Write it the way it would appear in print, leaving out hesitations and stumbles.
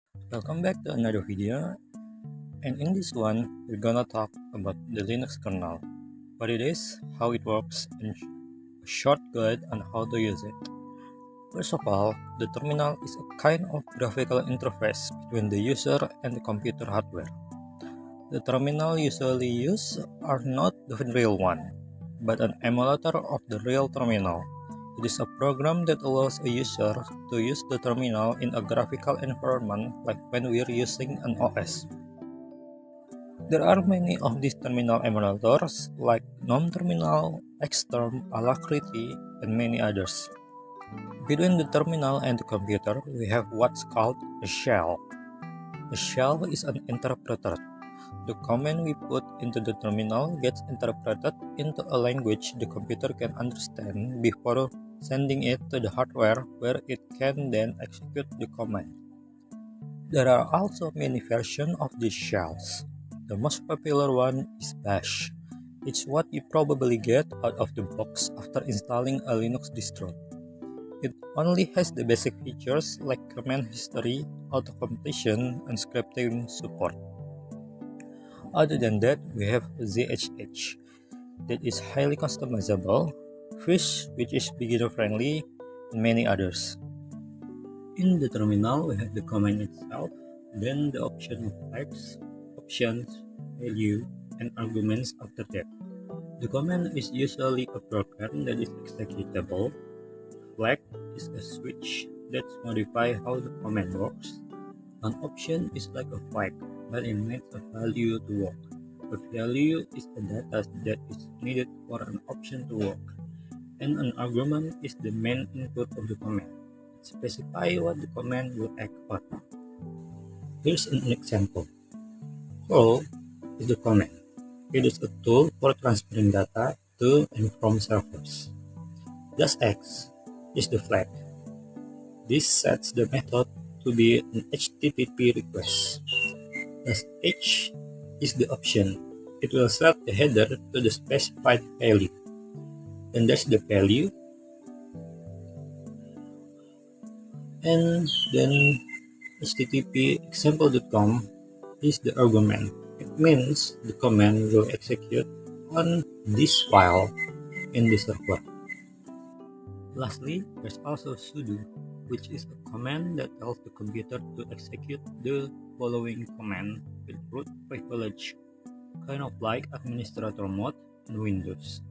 Welcome back to another video, and in this one we're gonna talk about the Linux kernel, what it is, how it works, and a short guide on how to use it. First of all, the terminal is a kind of graphical interface between the user and the computer hardware. The terminal usually used are not the real one, but an emulator of the real terminal. It is a program that allows a user to use the terminal in a graphical environment like when we're using an OS. There are many of these terminal emulators like GNOME Terminal, Xterm, Alacrity, and many others. Between the terminal and the computer, we have what's called a shell. A shell is an interpreter. The command we put into the terminal gets interpreted into a language the computer can understand before sending it to the hardware where it can then execute the command. There are also many versions of these shells. The most popular one is Bash. It's what you probably get out of the box after installing a Linux distro. It only has the basic features like command history, auto-completion, and scripting support. Other than that, we have ZHH that is highly customizable, Fish which is beginner friendly, and many others. In the terminal, we have the command itself, then the option of types, options, value, and arguments after that. The command is usually a program that is executable. Flag is a switch that modifies how the command works. An option is like a flag, but it makes a value to work. A value is the data that is needed for an option to work, and an argument is the main input of the command. It specifies what the command will act on. Here's an example. Call is the command. It is a tool for transferring data to and from servers. Just X is the flag. This sets the method to be an HTTP request. Just H is the option. It will set the header to the specified value. Then there's the value, and then http example.com is the argument. It means the command will execute on this file in the server. Lastly, there's also sudo, which is a command that tells the computer to execute the following command with root privilege, kind of like administrator mode in Windows.